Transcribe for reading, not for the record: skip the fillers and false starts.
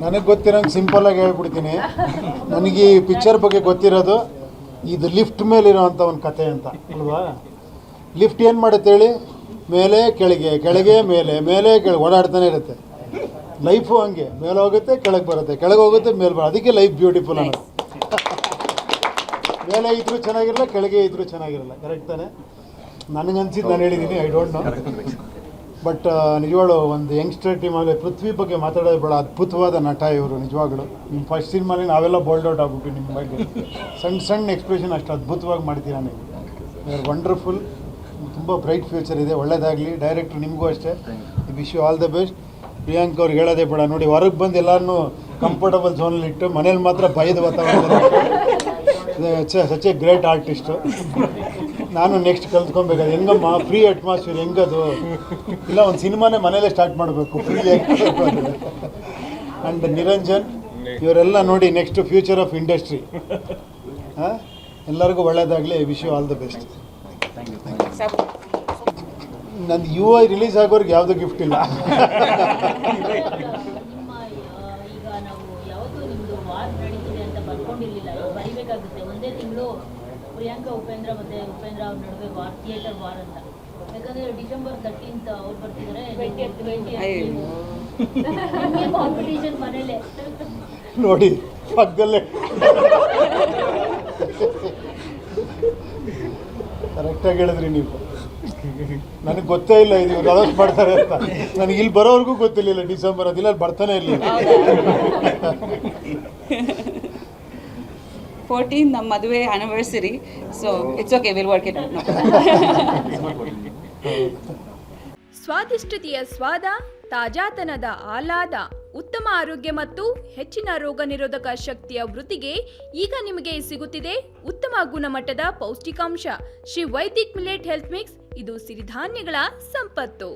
ನನಗೆ ಗೊತ್ತಿರೋಂಗೆ ಸಿಂಪಲ್ಲಾಗಿ ಹೇಳ್ಬಿಡ್ತೀನಿ. ನನಗೆ ಈ ಪಿಕ್ಚರ್ ಬಗ್ಗೆ ಗೊತ್ತಿರೋದು ಇದು ಲಿಫ್ಟ್ ಮೇಲಿರೋವಂಥ ಒಂದು ಕತೆ ಅಂತ ಅಲ್ವಾ. ಲಿಫ್ಟ್ ಏನು ಮಾಡುತ್ತೆ ಹೇಳಿ, ಮೇಲೆ ಕೆಳಗೆ ಕೆಳಗೆ ಮೇಲೆ ಮೇಲೆ ಕೆಳಗೆ ಓಡಾಡ್ತಾನೆ ಇರುತ್ತೆ. ಲೈಫು ಹಂಗೆ, ಮೇಲೆ ಹೋಗುತ್ತೆ ಕೆಳಗೆ ಬರುತ್ತೆ, ಕೆಳಗೆ ಹೋಗುತ್ತೆ ಮೇಲೆ ಬರುತ್ತೆ. ಅದಕ್ಕೆ ಲೈಫ್ ಬ್ಯೂಟಿಫುಲ್ ಅನ್ನೋದು. ಮೇಲೆ ಇದ್ರೂ ಚೆನ್ನಾಗಿರಲ್ಲ, ಕೆಳಗೆ ಇದ್ರೂ ಚೆನ್ನಾಗಿರಲ್ಲ. ಕರೆಕ್ಟ್ ತಾನೆ? ನನಗನ್ಸಿದ್ದು ನಾನು ಹೇಳಿದ್ದೀನಿ, ಐ ಡೋಂಟ್ ನೋ. ಬಟ್ ನಿಜವಾಗ್ಲೂ ಒಂದು ಯಂಗ್ಸ್ಟರ್ ಟೀಮ್ ಆಗಲಿ ಪೃಥ್ವಿ ಬಗ್ಗೆ ಮಾತಾಡೋದು ಬೇಡ, ಅದ್ಭುತವಾದ ನಟ ಇವರು ನಿಜವಾಗ್ಲೂ. ನಿಮ್ಮ ಫಸ್ಟ್ ಸಿನಿಮಾಲಿ ನಾವೆಲ್ಲ ಬೋಲ್ಡ್ ಔಟ್ ಆಗ್ಬಿಟ್ಟು ನಿಮ್ಮ ಬಗ್ಗೆ ಸಣ್ಣ ಸಣ್ಣ ಎಕ್ಸ್ಪ್ರೆಷನ್ ಅಷ್ಟು ಅದ್ಭುತವಾಗಿ ಮಾಡ್ತೀರಾ ನೀವು. Your wonderful. ತುಂಬ ಬ್ರೈಟ್ ಫ್ಯೂಚರ್ ಇದೆ, ಒಳ್ಳೇದಾಗಲಿ. ಡೈರೆಕ್ಟ್ರು ನಿಮಗೂ ಅಷ್ಟೇ, wish you all the best. Priyank ಅವ್ರಿಗೆ ಹೇಳೋದೇ ಬೇಡ, ನೋಡಿ ಹೊರಗೆ ಬಂದು ಎಲ್ಲರೂ ಕಂಫರ್ಟಬಲ್ ಝೋನಲ್ಲಿ ಇಟ್ಟು ಮನೇಲಿ ಮಾತ್ರ ಭಯದ ವಾತಾವರಣ. Such A great artist. ನಾನು ನೆಕ್ಸ್ಟ್ ಕಲ್ತ್ಕೊಬೇಕಾದ್ರೆ ಹೆಂಗಮ್ಮ ಫ್ರೀ ಅಟ್ಮಾಸ್ಫಿಯರ್ ಹೆಂಗದು, ಇಲ್ಲ ಒಂದು ಸಿನಿಮಾನೇ ಮನೇಲೇ ಸ್ಟಾರ್ಟ್ ಮಾಡಬೇಕು ಫ್ರೀಯಾಗಿ. ಆ್ಯಂಡ್ ನಿರಂಜನ್ ಇವರೆಲ್ಲ ನೋಡಿ ನೆಕ್ಸ್ಟ್ ಫ್ಯೂಚರ್ ಆಫ್ ಇಂಡಸ್ಟ್ರಿ. ಎಲ್ಲರಿಗೂ ಒಳ್ಳೆಯದಾಗಲಿ. I wish you all the best. ನಂದು UI ರಿಲೀಸ್ ಆಗೋರಿಗೆ ಯಾವುದೂ ಗಿಫ್ಟ್ ಇಲ್ಲ. ಒಂದೇ ತಿಂಗಳು ಪ್ರಿಯಾಂಕಾ ಉಪೇಂದ್ರ ಮತ್ತೆ ಉಪೇಂದ್ರ ಅವ್ರ ನಡುವೆ ವಾರ್, ಥಿಯೇಟರ್ ವಾರ್ ಅಂತ. ಯಾಕಂದ್ರೆ ಡಿಸೆಂಬರ್ 13 ಅವ್ರು ಬರ್ತಿದ್ದಾರೆ, ಕಾಂಪಿಟೇಷನ್ ಮನೇಲೆ ನೋಡಿ ಪಕ್ಕದಲ್ಲೇ. ಕರೆಕ್ಟಾಗಿ ಹೇಳಿದ್ರಿ ನೀವು. ನನಗೆ ಗೊತ್ತೇ ಇಲ್ಲ ಇದು ಅನೌನ್ಸ್ ಮಾಡ್ತಾರೆ ಅಂತ. ನನಗೆ ಇಲ್ಲಿ ಬರೋವರೆಗೂ ಗೊತ್ತಿರಲಿಲ್ಲ ಡಿಸೆಂಬರ್ ಅದಿಲ್ಲ, ಅಲ್ಲಿ ಬರ್ತಾನೆ ಇರಲಿಲ್ಲ. 14 ನಮ್ಮ ಮದುವೆ anniversary, so it's okay, will work it out. ಸ್ವಾದಿಷ್ಟತೆಯ ಸ್ವಾದ, ತಾಜಾತನದ ಆಹ್ಲಾದ, ಉತ್ತಮ ಆರೋಗ್ಯ ಮತ್ತು ಹೆಚ್ಚಿನ ರೋಗ ನಿರೋಧಕ ಶಕ್ತಿಯ ವೃದ್ಧಿಗೆ ಈಗ ನಿಮಗೆ ಸಿಗುತ್ತಿದೆ ಉತ್ತಮ ಗುಣಮಟ್ಟದ ಪೌಷ್ಟಿಕಾಂಶ. Shri Vaidik millet health mix. ಇದು ಸಿರಿಧಾನ್ಯಗಳ ಸಂಪತ್ತು.